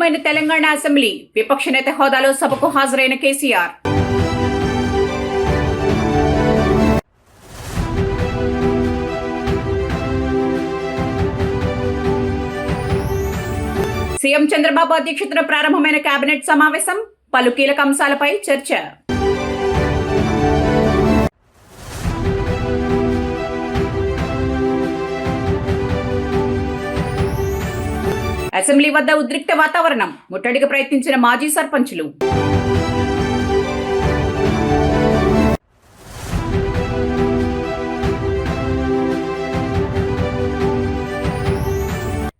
ప్రారంభమైన తెలంగాణ అసెంబ్లీ విపక్ష నేత హోదాలో సభకు హాజరైన కేసీఆర్. సీఎం చంద్రబాబు అధ్యక్షతన ప్రారంభమైన కేబినెట్ సమావేశం, పలు కీలక అంశాలపై చర్చ. అసెంబ్లీ వద్ద ఉద్రిక్త వాతావరణం, ముట్టడికి ప్రయత్నించిన మాజీ సర్పంచులు.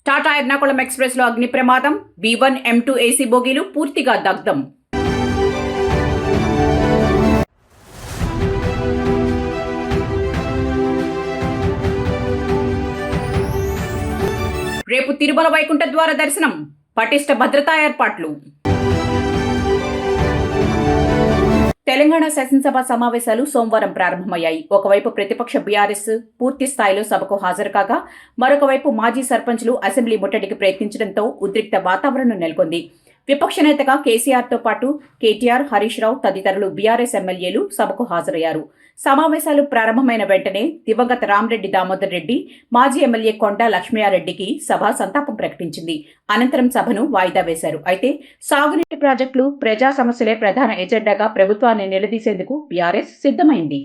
టాటా ఎర్నాకుళం ఎక్స్ప్రెస్ లో అగ్ని ప్రమాదం, B1, M2 AC బోగీలు పూర్తిగా దగ్ధం. రేపు తిరుమల వైకుంఠ ద్వార దర్శనం, పటిష్ట భద్రతా ఏర్పాట్లు. తెలంగాణ శాసనసభ సమావేశాలు సోమవారం ప్రారంభమయ్యాయి. ఒకవైపు ప్రతిపక్ష బీఆర్ఎస్ పూర్తి స్థాయిలో సభకు హాజరు కాగా, మరొక వైపు మాజీ సర్పంచులు అసెంబ్లీ ముట్టడికి ప్రయత్నించడంతో ఉద్రిక్త వాతావరణం నెలకొంది. విపక్ష నేతగా కేసీఆర్తో పాటు కేటీఆర్, హరీష్ రావు తదితరులు బీఆర్ఎస్ ఎమ్మెల్యేలు సభకు హాజరయ్యారు. సమావేశాలు ప్రారంభమైన వెంటనే దివంగత రామరెడ్డి దామోదర్ రెడ్డి, మాజీ ఎమ్మెల్యే కొండా లక్ష్మయ్యారెడ్డికి సభ సంతాపం ప్రకటించింది. అనంతరం సభను వాయిదా వేశారు. అయితే సాగునీటి ప్రాజెక్టులు, ప్రజా సమస్యలే ప్రధాన ఎజెండాగా ప్రభుత్వాన్ని నిలదీసేందుకు బీఆర్ఎస్ సిద్ధమైంది.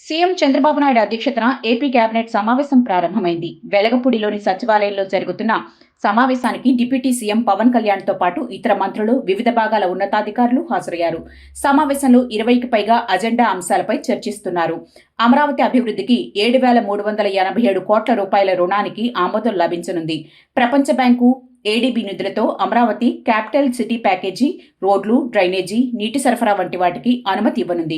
సీఎం చంద్రబాబు నాయుడు అధ్యక్షతన ఏపీ కేబినెట్ సమావేశం ప్రారంభమైంది. వెలగపూడిలోని సచివాలయంలో జరుగుతున్న సమావేశానికి డిప్యూటీ సీఎం పవన్ కళ్యాణ్తో పాటు ఇతర మంత్రులు, వివిధ భాగాల ఉన్నతాధికారులు హాజరయ్యారు. సమావేశంలో 20కి పైగా అజెండా అంశాలపై చర్చిస్తున్నారు. అమరావతి అభివృద్ధికి 7,387 కోట్ల రూపాయల రుణానికి ఆమోదం లభించనుంది. ప్రపంచ బ్యాంకు, ఏడీబీ నిధులతో అమరావతి క్యాపిటల్ సిటీ ప్యాకేజీ, రోడ్లు, డ్రైనేజీ, నీటి సరఫరా వంటి వాటికి అనుమతి ఇవ్వనుంది.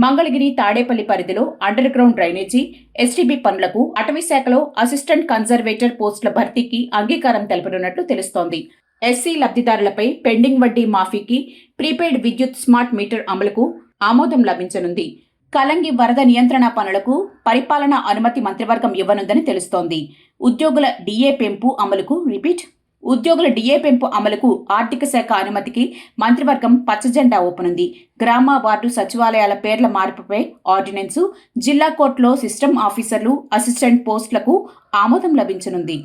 మంగళగిరి, తాడేపల్లి పరిధిలో అండర్ గ్రౌండ్ డ్రైనేజీ, ఎస్టీబీ పనులకు అటవీ శాఖలో అసిస్టెంట్ కన్జర్వేటర్ పోస్టుల భర్తీకి అంగీకారం తెలపనున్నట్లు తెలుస్తోంది. ఎస్సీ లబ్ధిదారులపై పెండింగ్ వడ్డీ మాఫీకి, ప్రీపెయిడ్ విద్యుత్ స్మార్ట్ మీటర్ అమలుకు ఆమోదం లభించనుంది. కలంగి వరద నియంత్రణ పనులకు పరిపాలనా అనుమతి మంత్రివర్గం ఇవ్వనుందని తెలుస్తోంది. ఉద్యోగుల డిఏ పెంపు అమలుకు ఆర్థిక శాఖ అనుమతికి మంత్రివర్గం పచ్చజెండా ఊపనుంది. గ్రామ, వార్డు సచివాలయాల పేర్ల మార్పుపై ఆర్డినెన్సు, జిల్లా కోర్టులో సిస్టమ్ ఆఫీసర్లు, అసిస్టెంట్ పోస్టులకు ఆమోదం లభించనుంది.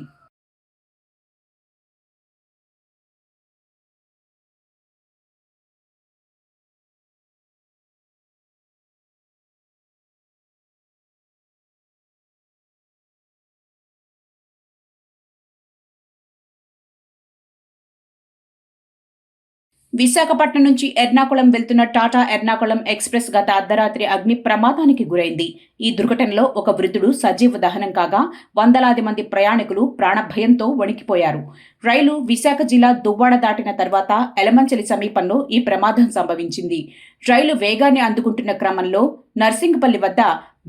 విశాఖపట్నం నుంచి ఎర్నాకుళం వెళ్తున్న టాటా ఎర్నాకుళం ఎక్స్ప్రెస్ గత అర్ధరాత్రి అగ్ని ప్రమాదానికి గురైంది. ఈ దుర్ఘటనలో ఒక వృద్ధుడు సజీవ దహనం కాగా, వందలాది మంది ప్రయాణికులు ప్రాణభయంతో వణికిపోయారు. రైలు విశాఖ జిల్లా దువ్వాడ దాటిన తర్వాత ఎలమంచలి సమీపంలో ఈ ప్రమాదం సంభవించింది. రైలు వేగాన్ని అందుకుంటున్న క్రమంలో నర్సింగ్పల్లి వద్ద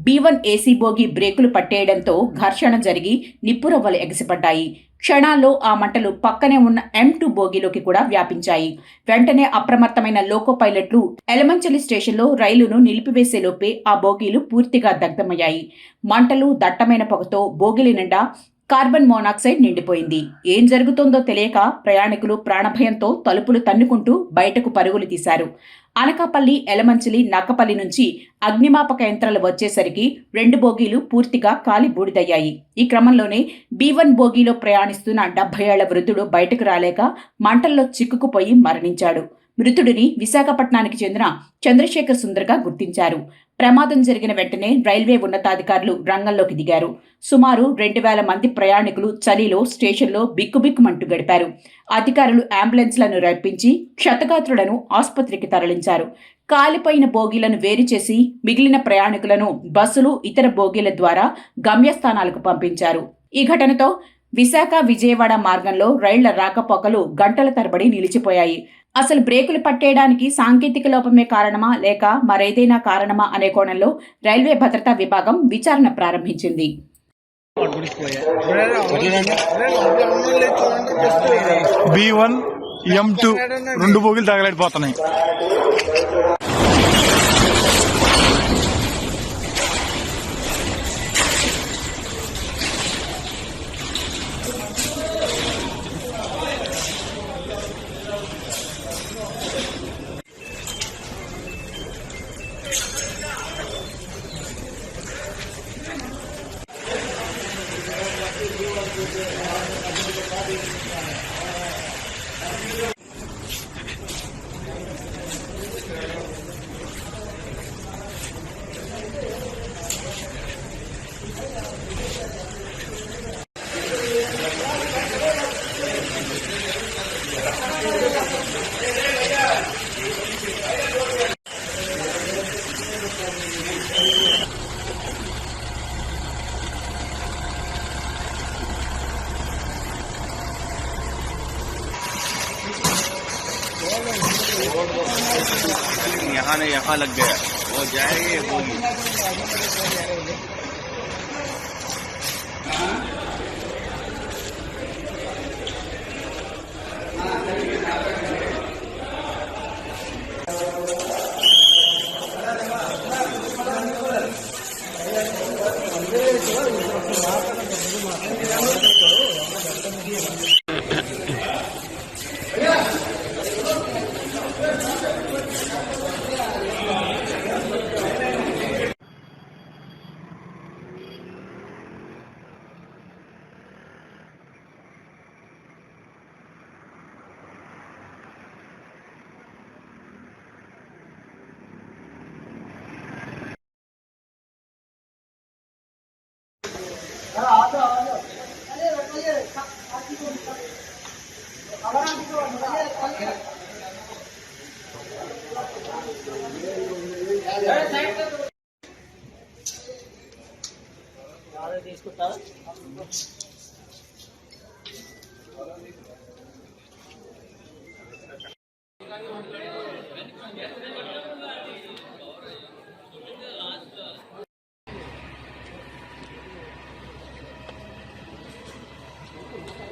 B1 AC బోగి బ్రేకులు పట్టేయడంతో ఘర్షణ జరిగి నిప్పురవ్వలు ఎగసిపడ్డాయి. క్షణాల్లో ఆ మంటలు పక్కనే ఉన్న M2 బోగిలోకి కూడా వ్యాపించాయి. వెంటనే అప్రమత్తమైన లోకో పైలట్లు ఎలమంచలి స్టేషన్లో రైలును నిలిపివేసేలోపే ఆ బోగీలు పూర్తిగా దగ్ధమయ్యాయి. మంటలు, దట్టమైన పొగతో బోగిలి నిండా కార్బన్ మోనాక్సైడ్ నిండిపోయింది. ఏం జరుగుతోందో తెలియక ప్రయాణికులు ప్రాణభయంతో తలుపులు తన్నుకుంటూ బయటకు పరుగులు తీశారు. అనకాపల్లి, ఎలమంచిలి, నక్కపల్లి నుంచి అగ్నిమాపక యంత్రాలు వచ్చేసరికి 2 బోగీలు పూర్తిగా కాలి బూడిదయ్యాయి. ఈ క్రమంలోనే B1 బోగీలో ప్రయాణిస్తున్న 70 ఏళ్ల వృద్ధుడు బయటకు రాలేక మంటల్లో చిక్కుకుపోయి మరణించాడు. మృతుడిని విశాఖపట్నానికి చెందిన చంద్రశేఖర్ సుందర్గా గుర్తించారు. ప్రమాదం జరిగిన వెంటనే రైల్వే ఉన్నతాధికారులు రంగంలోకి దిగారు. సుమారు 2,000 మంది ప్రయాణికులు చలిలో స్టేషన్లో బిక్కుబిక్కుమంటూ గడిపారు. అధికారులు అంబులెన్స్లను రప్పించి క్షతగాత్రులను ఆసుపత్రికి తరలించారు. కాలిపోయిన బోగీలను వేరు చేసి మిగిలిన ప్రయాణికులను బస్సులు, ఇతర బోగీల ద్వారా గమ్యస్థానాలకు పంపించారు. ఈ ఘటనతో విశాఖ విజయవాడ మార్గంలో రైళ్ల రాకపోకలు గంటల తరబడి నిలిచిపోయాయి. అసలు బ్రేకులు పట్టేయడానికి సాంకేతిక లోపమే కారణమా లేక మరేదైనా కారణమా అనే కోణంలో రైల్వే భద్రతా విభాగం విచారణ ప్రారంభించింది. B1, M2 రెండు బోగీలు తగలడిపోతున్నాయి. यहाँ ने यहाँ लग गया, वो जाएगी होगी।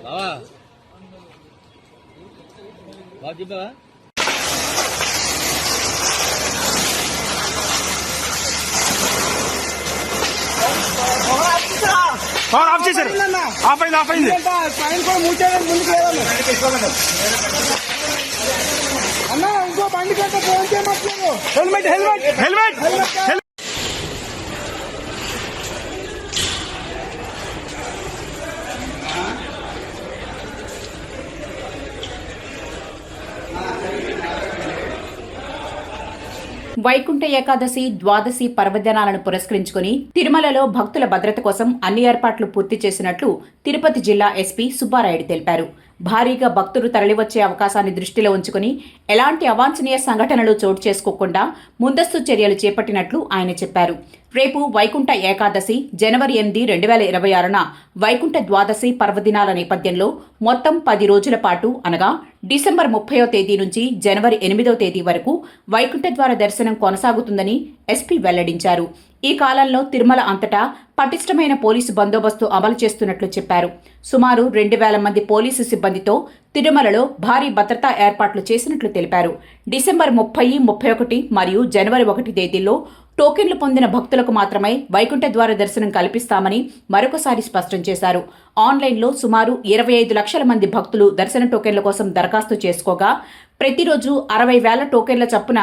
బావా బాబు చెప్పావా ఆఫ్ చేశారు. ఆఫ్ అయింది. అన్నా ఇంకో బండి కంటే ఫోన్ చేయమట్లేదు. హెల్మెట్ వైకుంఠ ఏకాదశి, ద్వాదశి పర్వదినాలను పురస్కరించుకుని తిరుమలలో భక్తుల భద్రత కోసం అన్ని ఏర్పాట్లు పూర్తి చేసినట్లు తిరుపతి జిల్లా ఎస్పీ సుబ్బారాయుడు తెలిపారు. భారీగా భక్తులు తరలివచ్చే అవకాశాన్ని దృష్టిలో ఉంచుకుని ఎలాంటి అవాంఛనీయ సంఘటనలు చోటు చేసుకోకుండా ముందస్తు చర్యలు చేపట్టినట్లు ఆయన చెప్పారు. రేపు వైకుంఠ ఏకాదశి జనవరి 8, 2026న వైకుంఠ ద్వాదశి పర్వదినాల నేపథ్యంలో మొత్తం 10 రోజుల పాటు అనగా డిసెంబర్ 30వ తేదీ నుంచి జనవరి 8వ తేదీ వరకు వైకుంఠ ద్వార దర్శనం కొనసాగుతుందని ఎస్పీ వెల్లడించారు. ఈ కాలంలో తిరుమల అంతటా పటిష్టమైన పోలీసు బందోబస్తు అమలు చేస్తున్నట్లు చెప్పారు. సుమారు 2,000 మంది పోలీసు సిబ్బందితో తిరుమలలో భారీ భద్రతా ఏర్పాట్లు చేసినట్లు తెలిపారు. డిసెంబర్ 30, 31 మరియు జనవరి 1 తేదీల్లో టోకెన్లు పొందిన భక్తులకు మాత్రమే వైకుంఠ ద్వార దర్శనం కల్పిస్తామని మరొకసారి స్పష్టం చేశారు. ఆన్లైన్లో సుమారు 25 లక్షల మంది భక్తులు దర్శన టోకెన్ల కోసం దరఖాస్తు చేసుకోగా ప్రతిరోజు 60,000 టోకెన్ల చొప్పున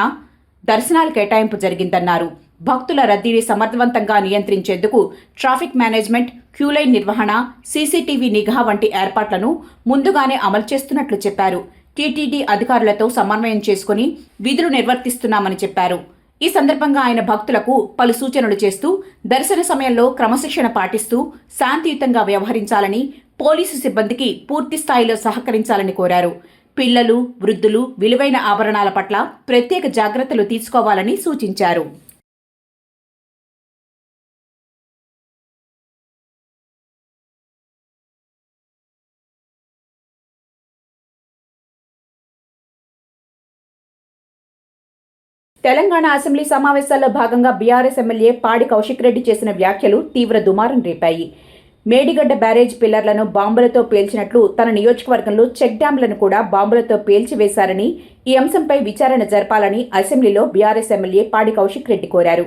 దర్శనాల కేటాయింపు జరిగిందన్నారు. భక్తుల రద్దీని సమర్థవంతంగా నియంత్రించేందుకు ట్రాఫిక్ మేనేజ్మెంట్, క్యూలైన్ నిర్వహణ, సీసీటీవీ నిఘా వంటి ఏర్పాట్లను ముందుగానే అమలు చేస్తున్నట్లు చెప్పారు. టీటీడీ అధికారులతో సమన్వయం చేసుకుని విధులు నిర్వర్తిస్తున్నామని చెప్పారు. ఈ సందర్భంగా ఆయన భక్తులకు పలు సూచనలు చేస్తూ దర్శన సమయంలో క్రమశిక్షణ పాటిస్తూ శాంతియుతంగా వ్యవహరించాలని, పోలీసు సిబ్బందికి పూర్తి స్థాయిలో సహకరించాలని కోరారు. పిల్లలు, వృద్ధులు విలువైన ఆభరణాల పట్ల ప్రత్యేక జాగ్రత్తలు తీసుకోవాలని సూచించారు. తెలంగాణ అసెంబ్లీ సమావేశాల్లో భాగంగా బీఆర్ఎస్ ఎమ్మెల్యే పాడి కౌశిక్ రెడ్డి చేసిన వ్యాఖ్యలు తీవ్ర దుమారం రేపాయి. మేడిగడ్డ బ్యారేజ్ పిల్లర్లను బాంబులతో పేల్చినట్లు తన నియోజకవర్గంలో చెక్ డ్యాంలను కూడా బాంబులతో పేల్చివేశారని, ఈ అంశంపై విచారణ జరపాలని అసెంబ్లీలో బీఆర్ఎస్ ఎమ్మెల్యే పాడి కౌశిక్ రెడ్డి కోరారు.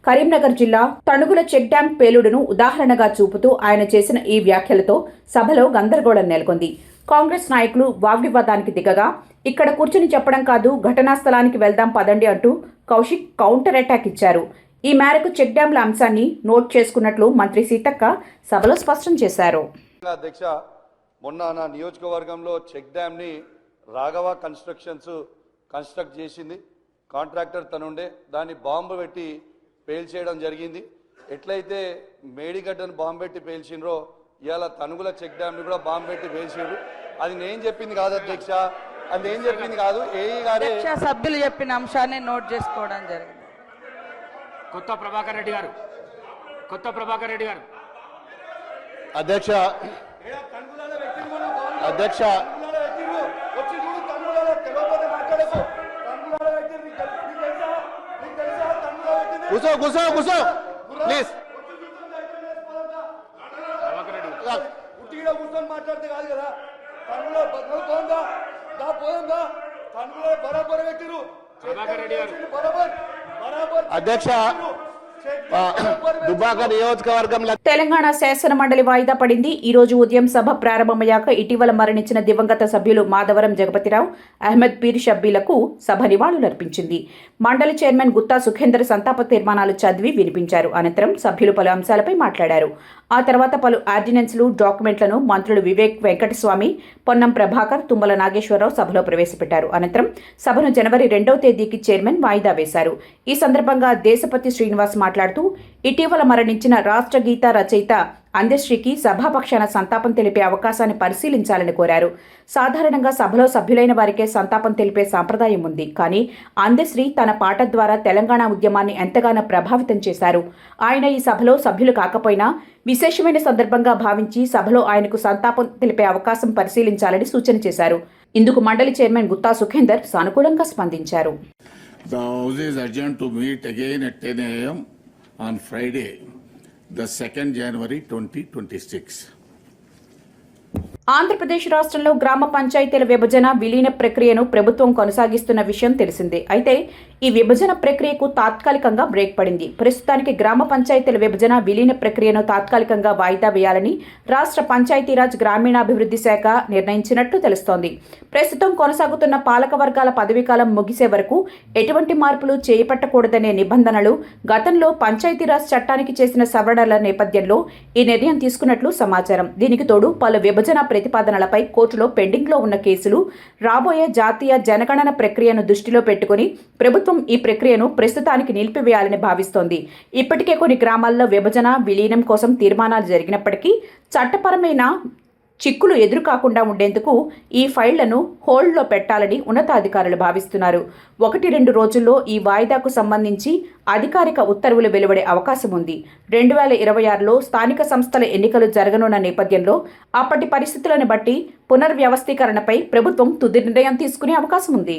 కరీంనగర్ జిల్లా తణుగుల చెక్ డ్యాం పేలుడును ఉదాహరణగా చూపుతూ ఆయన చేసిన ఈ వ్యాఖ్యలతో సభలో గందరగోళం నెలకొంది. కాంగ్రెస్ నాయకులు వాగ్వివాదానికి దిగగా, ఇక్కడ కూర్చుని చెప్పడం కాదు, ఘటనా స్థలానికి వెళ్దాం పదండి అంటూ కౌశిక్ కౌంటర్ అటాక్ ఇచ్చారు. ఈ మేరకు చెక్ డ్యాంల అంశాన్ని నోట్ చేసుకున్నట్లు మంత్రి సీతక్క సభలో స్పష్టం చేశారు. అధ్యక్ష, మొన్న నా నియోజకవర్గంలో చెక్ డ్యామ్ని రాఘవ కన్స్ట్రక్ట్ చేసింది. కాంట్రాక్టర్ తనుండే దాన్ని బాంబు పెట్టి పేల్చేయడం జరిగింది. ఎట్లయితే మేడిగడ్డను బాంబు పెట్టి పేల్చిండ్రో ఇవాళ తణుగుల చెక్ డ్యామ్ని కూడా బాంబు పెట్టి పేల్చిండ్రు. అది నేను చెప్పింది కాదు అధ్యక్ష, అది నేను చెప్పింది కాదు, ఏఈ గారే సభ్యులు చెప్పిన అంశాన్ని నోట్ చేసుకోవడం జరిగింది. కొత్త ప్రభాకర్ రెడ్డి గారు అధ్యక్ష కూసో ప్లీజ్. కూర్చొని మాట్లాడితే కాదు కదా, బరాబర్ పెట్టిరు అధ్యక్ష, దుబ్బాక నియోజకవర్గంలో తెలంగాణ శాసన మండలి వాయిదా పడింది. ఈ రోజు ఉదయం సభ ప్రారంభమయ్యాక ఇటీవల మరణించిన దివంగత సభ్యులు మాధవరం జగపతిరావు, అహ్మద్ పీర్ షబ్బీలకు సభ నివాళులర్పించింది. మండలి చైర్మన్ గుత్తా సుఖేందర్ సంతాప తీర్మానాలు చదివి వినిపించారు. అనంతరం సభ్యులు పలు అంశాలపై మాట్లాడారు. ఆ తర్వాత పలు ఆర్డినెన్స్లు, డాక్యుమెంట్లను మంత్రులు వివేక్ వెంకటస్వామి, పొన్నం ప్రభాకర్, తుమ్మల నాగేశ్వరరావు సభలో ప్రవేశపెట్టారు. అనంతరం సభను జనవరి 2వ తేదీకి చైర్మన్ వాయిదా వేశారు. ఈ సందర్భంగా దేశపతి శ్రీనివాస్ మాట్లాడుతూ, ఇటీవల మరణించిన రాష్ట్ర గీత రచయిత అందశ్రీకి సభాపక్షాన సంతాపం తెలిపే అవకాశాన్ని పరిశీలించాలని కోరారు. సాధారణంగా సభలో సభ్యులైన వారికే సంతాపం తెలిపే సాంప్రదాయం ఉంది. కానీ అందశ్రీ తన పాట ద్వారా తెలంగాణ ఉద్యమాన్ని ఎంతగానో ప్రభావితం చేశారు. ఆయన ఈ సభలో సభ్యులు కాకపోయినా విశేషమైన సందర్భంగా భావించి సభలో ఆయనకు సంతాపం తెలిపే అవకాశం పరిశీలించాలని సూచన చేశారు. ఇందుకు మండలి చైర్మన్ గుత్తా సుఖేందర్ సానుకూలంగా స్పందించారు. The House is adjourned to meet again at 10 a.m. on Friday, the 2nd January 2026. Andhra Pradesh రాష్ట్రంలో గ్రామ పంచాయతీల విభజన, విలీన ప్రక్రియను ప్రభుత్వం కొనసాగిస్తున్న విషయం తెలిసిందే. అయితే ఈ విభజన ప్రక్రియకు తాత్కాలికంగా బ్రేక్ పడింది. ప్రస్తుతానికి గ్రామ పంచాయతీల విభజన, విలీన ప్రక్రియను తాత్కాలికంగా వాయిదా వేయాలని రాష్ట్ర పంచాయతీరాజ్ గ్రామీణాభివృద్ధి శాఖ నిర్ణయించినట్లు తెలుస్తోంది. ప్రస్తుతం కొనసాగుతున్న పాలక వర్గాల పదవీకాలం ముగిసే వరకు ఎటువంటి మార్పులు చేపట్టకూడదనే నిబంధనలు గతంలో పంచాయతీరాజ్ చట్టానికి చేసిన సవరణల నేపథ్యంలో ఈ నిర్ణయం తీసుకున్నట్లు సమాచారం. దీనికి తోడు పలు విభజన ప్రతిపాదనలపై కోర్టులో పెండింగ్లో ఉన్న కేసులు, రాబోయే జాతీయ జనగణన ప్రక్రియను దృష్టిలో పెట్టుకుని ప్రభుత్వం ఈ ప్రక్రియను ప్రస్తుతానికి నిలిపివేయాలని భావిస్తోంది. ఇప్పటికే కొన్ని గ్రామాల్లో విభజన, విలీనం కోసం తీర్మానాలు జరిగినప్పటికీ చట్టపరమైన చిక్కులు ఎదురుకాకుండా ఉండేందుకు ఈ ఫైళ్లను హోల్డ్లో పెట్టాలని ఉన్నతాధికారులు భావిస్తున్నారు. 1-2 రోజుల్లో ఈ వాయిదాకు సంబంధించి అధికారిక ఉత్తర్వులు వెలువడే అవకాశం ఉంది. 2026లో స్థానిక సంస్థల ఎన్నికలు జరగనున్న నేపథ్యంలో అప్పటి పరిస్థితులను బట్టి పునర్వ్యవస్థీకరణపై ప్రభుత్వం తుది నిర్ణయం తీసుకునే అవకాశం ఉంది.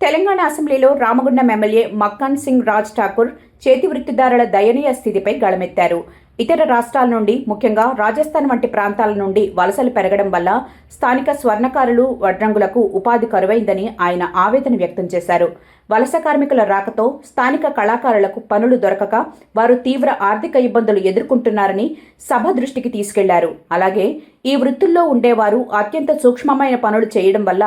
తెలంగాణ అసెంబ్లీలో రామగుండం ఎమ్మెల్యే మక్కన్ సింగ్ రాజ్ ఠాకూర్ చేతి వృత్తిదారుల దయనీయ స్థితిపై గళమెత్తారు. ఇతర రాష్ట్రాల నుండి ముఖ్యంగా రాజస్థాన్ వంటి ప్రాంతాల నుండి వలసలు పెరగడం వల్ల స్థానిక స్వర్ణకారులు వడ్రంగులకు ఉపాధి కరువైందని ఆయన ఆవేదన వ్యక్తం చేశారు. వలస కార్మికుల రాకతో స్థానిక కళాకారులకు పనులు దొరకక వారు తీవ్ర ఆర్థిక ఇబ్బందులు ఎదుర్కొంటున్నారని సభ దృష్టికి తీసుకెళ్లారు. అలాగే ఈ వృత్తుల్లో ఉండేవారు అత్యంత సూక్ష్మమైన పనులు చేయడం వల్ల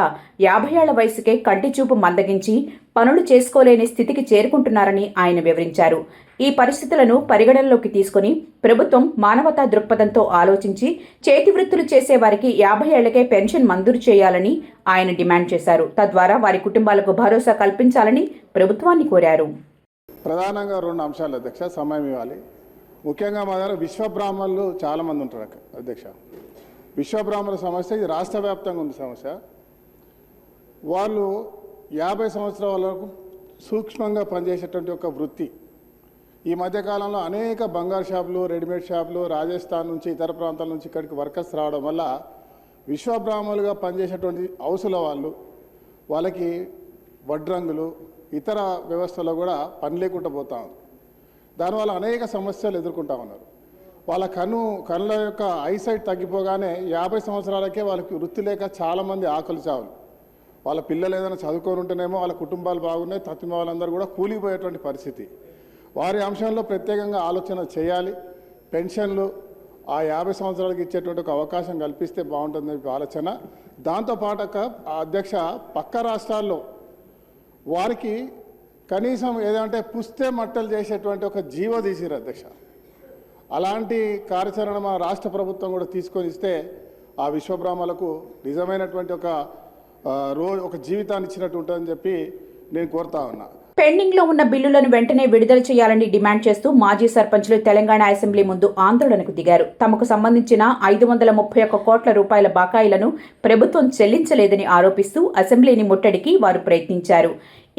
50 ఏళ్ల వయసుకే కంటి చూపు మందగించి పనులు చేసుకోలేని స్థితికి చేరుకుంటున్నారని ఆయన వివరించారు. ఈ పరిస్థితులను పరిగణనలోకి తీసుకుని ప్రభుత్వం మానవతా దృక్పథంతో ఆలోచించి చేతి వృత్తులు చేసే వారికి 50 ఏళ్లకే పెన్షన్ మంజూరు చేయాలని ఆయన డిమాండ్ చేశారు. తద్వారా వారి కుటుంబాలకు భరోసా కల్పించాలని ప్రభుత్వాన్ని కోరారు. ప్రధానంగా 2 అంశాలు అధ్యక్ష, సమయం ఇవ్వాలి. ముఖ్యంగా మా దగ్గర విశ్వబ్రాహ్మణులు చాలామంది ఉంటారు అధ్యక్ష. విశ్వబ్రాహ్మణుల సమస్య ఇది రాష్ట్ర వ్యాప్తంగా ఉంది సమస్య. వాళ్ళు 50 సంవత్సరాల వరకు సూక్ష్మంగా పనిచేసేటువంటి ఒక వృత్తి. ఈ మధ్యకాలంలో అనేక బంగారు షాపులు, రెడీమేడ్ షాపులు రాజస్థాన్ నుంచి ఇతర ప్రాంతాల నుంచి ఇక్కడికి వర్కర్స్ రావడం వల్ల విశ్వబ్రాహ్మణులుగా పనిచేసేటువంటి హౌసుల వాళ్ళకి వడ్రంగులు ఇతర వ్యవస్థలో కూడా పని లేకుండా పోతా ఉంది. దానివల్ల అనేక సమస్యలు ఎదుర్కొంటా ఉన్నారు. వాళ్ళ కళ్ళ యొక్క ఐసైట్ తగ్గిపోగానే 50 సంవత్సరాలకే వాళ్ళకి వృత్తి లేక చాలామంది ఆకలి చావులు. వాళ్ళ పిల్లలు ఏదైనా చదువుకొని ఉంటేనేమో వాళ్ళ కుటుంబాలు బాగున్నాయి, తత్తిమ వాళ్ళందరూ కూడా కూలిపోయేటువంటి పరిస్థితి. వారి అంశంలో ప్రత్యేకంగా ఆలోచన చేయాలి. పెన్షన్లు ఆ 50 సంవత్సరాలకి ఇచ్చేటువంటి ఒక అవకాశం కల్పిస్తే బాగుంటుందని ఆలోచన. దాంతోపాటు అధ్యక్ష పక్క రాష్ట్రాల్లో వారికి కనీసం ఏదంటే పుస్తే మట్టలు చేసేటువంటి ఒక జీవో తీసిరు అధ్యక్ష. అలాంటి కార్యాచరణ మా రాష్ట్ర ప్రభుత్వం కూడా తీసుకొని ఇస్తే ఆ విశ్వబ్రాహ్మణులకు నిజమైనటువంటి ఒక జీవితాన్ని ఇచ్చినట్టు ఉంటుందని చెప్పి నేను కోరుతా ఉన్నా. పెండింగ్ లో ఉన్న బిల్లులను వెంటనే విడుదల చేయాలని డిమాండ్ చేస్తూ మాజీ సర్పంచులు తెలంగాణ అసెంబ్లీ ముందు ఆందోళనకు దిగారు. తమకు సంబంధించిన 531 కోట్ల రూపాయల బకాయిలను ప్రభుత్వం చెల్లించలేదని ఆరోపిస్తూ అసెంబ్లీని ముట్టడికి వారు ప్రయత్నించారు.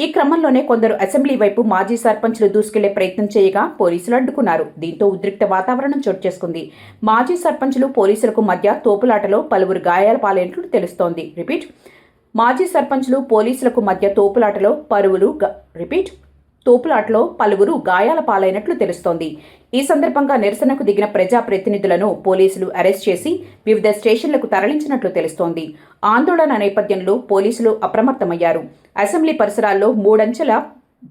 ఈ క్రమంలోనే కొందరు అసెంబ్లీ వైపు మాజీ సర్పంచులు దూసుకెళ్లే ప్రయత్నం చేయగా పోలీసులు అడ్డుకున్నారు. దీంతో ఉద్రిక్త వాతావరణం చోటు చేసుకుంది. మాజీ సర్పంచులు పోలీసులకు మధ్య తోపులాటలో పలువురు గాయాల పాలైనట్లు తెలుస్తోంది. మాజీ సర్పంచులు పోలీసులకు మధ్య తోపులాటలో పలువురు గాయాల పాలైనట్లు తెలుస్తోంది. ఈ సందర్భంగా నిరసనకు దిగిన ప్రజాప్రతినిధులను పోలీసులు అరెస్ట్ చేసి వివిధ స్టేషన్లకు తరలించినట్లు తెలుస్తోంది. ఆందోళన నేపథ్యంలో పోలీసులు అప్రమత్తమయ్యారు. అసెంబ్లీ పరిసరాల్లో 3 అంచెల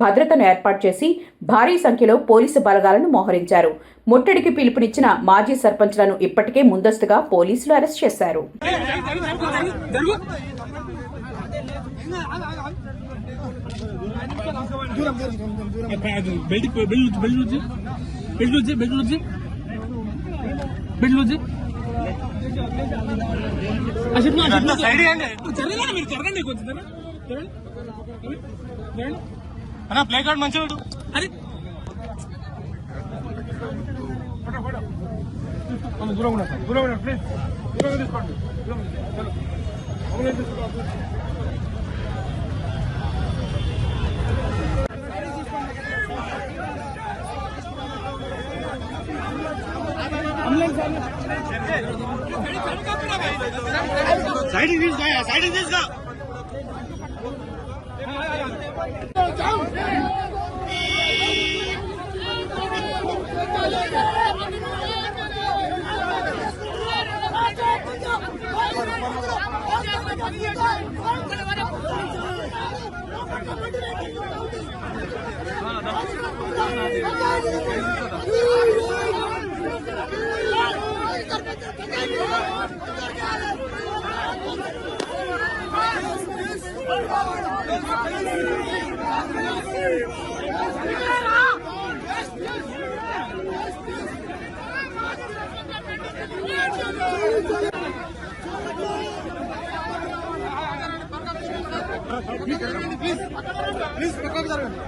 భద్రతను ఏర్పాటు చేసి భారీ సంఖ్యలో పోలీసు బలగాలను మోహరించారు. ముట్టడికి పిలుపునిచ్చిన మాజీ సర్పంచ్లను ఇప్పటికే ముందస్తుగా పోలీసులు అరెస్ట్ చేశారు. ప్లే కార్డ్ మంచిగా అరే దూరం ఉన్నా ప్లీజ్ దూరం తీసుకోండి. సైడ్ తీసుకో ప్లీజ్ పక్కకు జరగండి.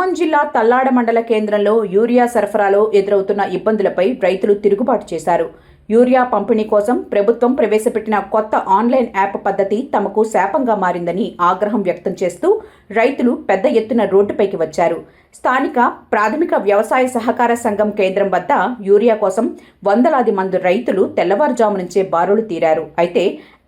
ఖమ్మం జిల్లా తల్లాడ మండల కేంద్రంలో యూరియా సరఫరాలో ఎదురవుతున్న ఇబ్బందులపై రైతులు తిరుగుబాటు చేశారు. యూరియా పంపిణీ కోసం ప్రభుత్వం ప్రవేశపెట్టిన కొత్త ఆన్లైన్ యాప్ పద్ధతి తమకు శాపంగా మారిందని ఆగ్రహం వ్యక్తం చేస్తూ రైతులు పెద్ద ఎత్తున రోడ్డుపైకి వచ్చారు. స్థానిక ప్రాథమిక వ్యవసాయ సహకార సంఘం కేంద్రం వద్ద యూరియా కోసం వందలాది మంది రైతులు తెల్లవారుజాము నుంచే బారులు తీరారు. అయితే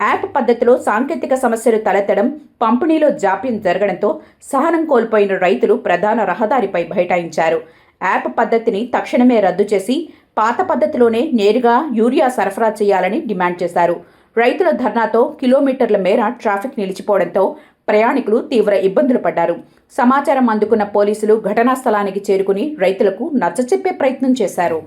యాప్ పద్ధతిలో సాంకేతిక సమస్యలు తలెత్తడం, పంపిణీలో జాప్యం జరగడంతో సహనం కోల్పోయిన రైతులు ప్రధాన రహదారిపై బైఠాయించారు. యాప్ పద్ధతిని తక్షణమే రద్దు చేసి పాత పద్ధతిలోనే నేరుగా యూరియా సరఫరా చేయాలని డిమాండ్ చేశారు. రైతుల ధర్నాతో కిలోమీటర్ల మేర ట్రాఫిక్ నిలిచిపోవడంతో ప్రయాణికులు తీవ్ర ఇబ్బందులు పడ్డారు. సమాచారం అందుకున్న పోలీసులు ఘటనా స్థలానికి చేరుకుని రైతులకు నచ్చచెప్పే ప్రయత్నం చేశారు.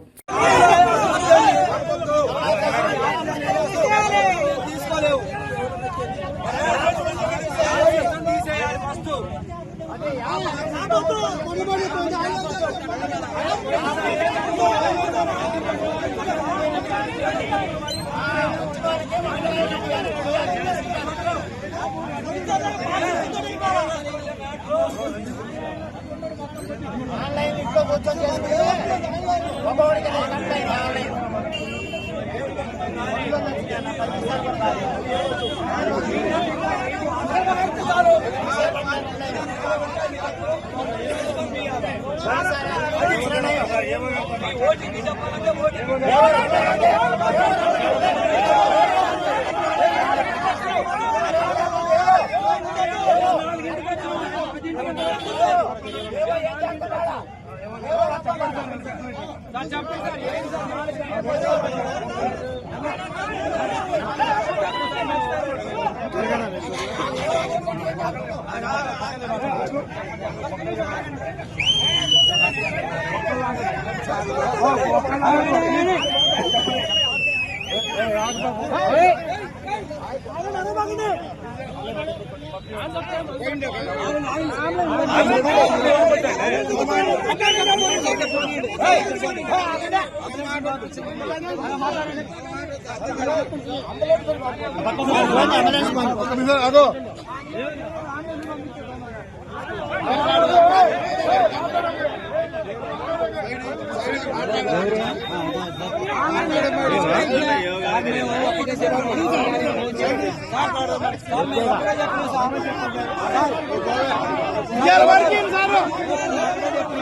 Working, sir.